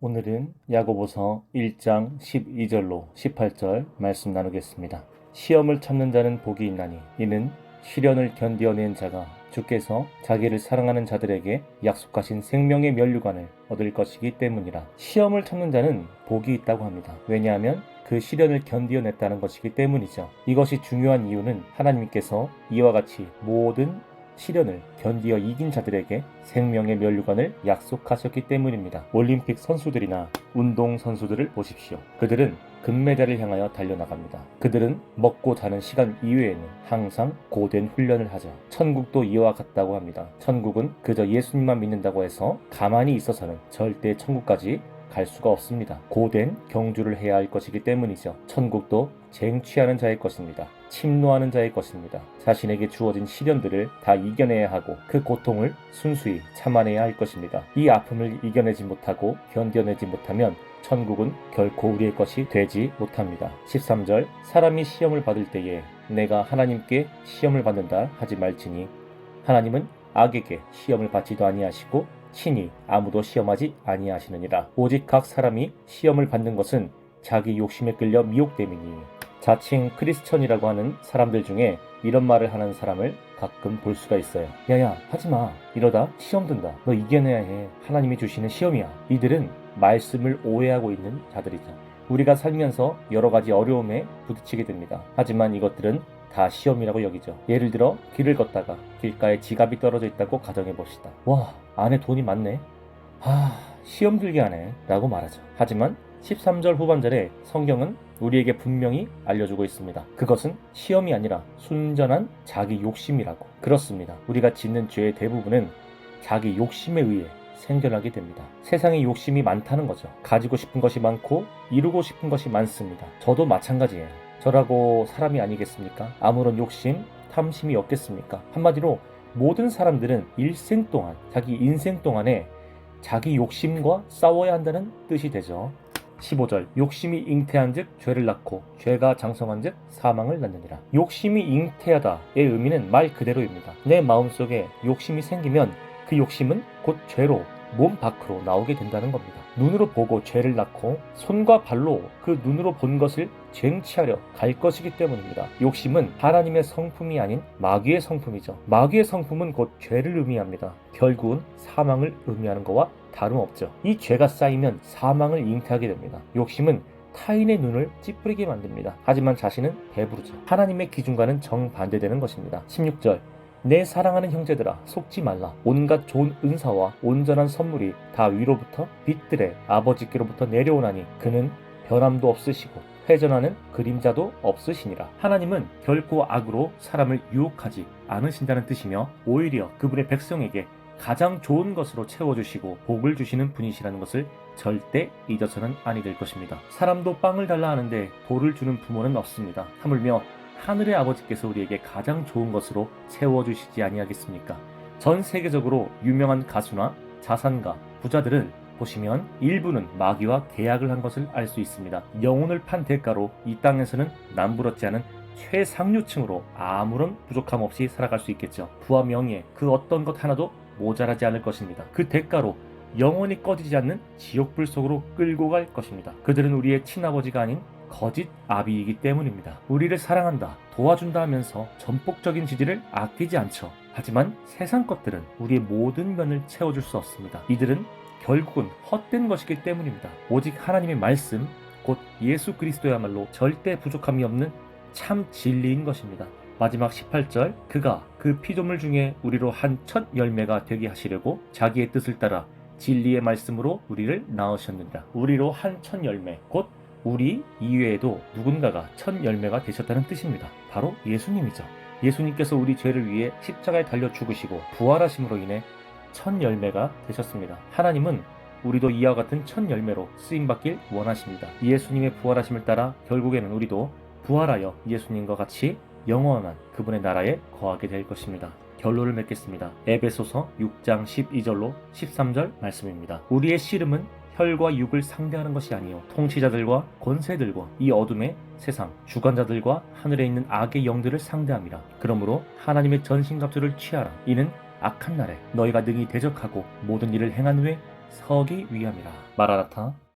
오늘은 야고보서 1장 12절로 18절 말씀 나누겠습니다. 시험을 참는 자는 복이 있나니 이는 시련을 견디어낸 자가 주께서 자기를 사랑하는 자들에게 약속하신 생명의 면류관을 얻을 것이기 때문이라. 시험을 참는 자는 복이 있다고 합니다. 왜냐하면 그 시련을 견디어냈다는 것이기 때문이죠. 이것이 중요한 이유는 하나님께서 이와 같이 모든 시련을 견디어 이긴 자들에게 생명의 면류관을 약속하셨기 때문입니다. 올림픽 선수들이나 운동 선수들을 보십시오. 그들은 금메달을 향하여 달려나갑니다. 그들은 먹고 자는 시간 이외에는 항상 고된 훈련을 하죠. 천국도 이와 같다고 합니다. 천국은 그저 예수님만 믿는다고 해서 가만히 있어서는 절대 천국까지 갈 수가 없습니다. 고된 경주를 해야 할 것이기 때문이죠. 천국도 쟁취하는 자의 것입니다. 침노하는 자의 것입니다. 자신에게 주어진 시련들을 다 이겨내야 하고 그 고통을 순수히 참아내야 할 것입니다. 이 아픔을 이겨내지 못하고 견뎌내지 못하면 천국은 결코 우리의 것이 되지 못합니다. 13절 사람이 시험을 받을 때에 내가 하나님께 시험을 받는다 하지 말지니 하나님은 악에게 시험을 받지도 아니하시고 친히 아무도 시험하지 아니하시느니라. 오직 각 사람이 시험을 받는 것은 자기 욕심에 끌려 미혹됨이니. 자칭 크리스천이라고 하는 사람들 중에 이런 말을 하는 사람을 가끔 볼 수가 있어요. 야야 하지마, 이러다 시험 든다, 너 이겨내야 해, 하나님이 주시는 시험이야. 이들은 말씀을 오해하고 있는 자들이죠. 우리가 살면서 여러 가지 어려움에 부딪히게 됩니다. 하지만 이것들은 다 시험이라고 여기죠. 예를 들어 길을 걷다가 길가에 지갑이 떨어져 있다고 가정해 봅시다. 와, 안에 돈이 많네. 시험 들게 하네 라고 말하죠. 하지만 13절 후반절에 성경은 우리에게 분명히 알려주고 있습니다. 그것은 시험이 아니라 순전한 자기 욕심이라고. 그렇습니다. 우리가 짓는 죄의 대부분은 자기 욕심에 의해 생겨나게 됩니다. 세상에 욕심이 많다는 거죠. 가지고 싶은 것이 많고 이루고 싶은 것이 많습니다. 저도 마찬가지예요. 저라고 사람이 아니겠습니까? 아무런 욕심, 탐심이 없겠습니까? 한마디로 모든 사람들은 일생 동안, 자기 인생 동안에 자기 욕심과 싸워야 한다는 뜻이 되죠. 15절 욕심이 잉태한 즉 죄를 낳고 죄가 장성한 즉 사망을 낳느니라. 욕심이 잉태하다의 의미는 말 그대로입니다. 내 마음속에 욕심이 생기면 그 욕심은 곧 죄로 몸 밖으로 나오게 된다는 겁니다. 눈으로 보고 죄를 낳고 손과 발로 그 눈으로 본 것을 쟁취하려 갈 것이기 때문입니다. 욕심은 하나님의 성품이 아닌 마귀의 성품이죠. 마귀의 성품은 곧 죄를 의미합니다. 결국은 사망을 의미하는 것과 다름없죠. 이 죄가 쌓이면 사망을 잉태하게 됩니다. 욕심은 타인의 눈을 찌푸리게 만듭니다. 하지만 자신은 배부르죠. 하나님의 기준과는 정반대되는 것입니다. 16절 내 사랑하는 형제들아 속지 말라. 온갖 좋은 은사와 온전한 선물이 다 위로부터 빛들의 아버지께로부터 내려오나니 그는 변함도 없으시고 회전하는 그림자도 없으시니라. 하나님은 결코 악으로 사람을 유혹하지 않으신다는 뜻이며 오히려 그분의 백성에게 가장 좋은 것으로 채워주시고 복을 주시는 분이시라는 것을 절대 잊어서는 아니 될 것입니다. 사람도 빵을 달라 하는데 돌을 주는 부모는 없습니다. 하물며 하늘의 아버지께서 우리에게 가장 좋은 것으로 채워주시지 아니하겠습니까? 전 세계적으로 유명한 가수나 자산가, 부자들은 보시면 일부는 마귀와 계약을 한 것을 알 수 있습니다. 영혼을 판 대가로 이 땅에서는 남부럽지 않은 최상류층으로 아무런 부족함 없이 살아갈 수 있겠죠. 부와 명예, 그 어떤 것 하나도 모자라지 않을 것입니다. 그 대가로 영원히 꺼지지 않는 지옥불 속으로 끌고 갈 것입니다. 그들은 우리의 친아버지가 아닌 거짓 아비이기 때문입니다. 우리를 사랑한다, 도와준다 하면서 전폭적인 지지를 아끼지 않죠. 하지만 세상 것들은 우리의 모든 면을 채워줄 수 없습니다. 이들은 결국은 헛된 것이기 때문입니다. 오직 하나님의 말씀, 곧 예수 그리스도야말로 절대 부족함이 없는 참 진리인 것입니다. 마지막 18절 그가 그 피조물 중에 우리로 한 첫 열매가 되게 하시려고 자기의 뜻을 따라 진리의 말씀으로 우리를 낳으셨느니라. 우리로 한 첫 열매, 곧 우리 이외에도 누군가가 첫 열매가 되셨다는 뜻입니다. 바로 예수님이죠. 예수님께서 우리 죄를 위해 십자가에 달려 죽으시고 부활하심으로 인해 첫 열매가 되셨습니다. 하나님은 우리도 이와 같은 첫 열매로 쓰임받길 원하십니다. 예수님의 부활하심을 따라 결국에는 우리도 부활하여 예수님과 같이 영원한 그분의 나라에 거하게 될 것입니다. 결론을 맺겠습니다. 에베소서 6장 12절로 13절 말씀입니다. 우리의 씨름은 혈과 육을 상대하는 것이 아니요 통치자들과 권세들과 이 어둠의 세상 주관자들과 하늘에 있는 악의 영들을 상대함이라. 그러므로 하나님의 전신갑주를 취하라. 이는 악한 날에 너희가 능히 대적하고 모든 일을 행한 후에 서기 위함이라. 마라나타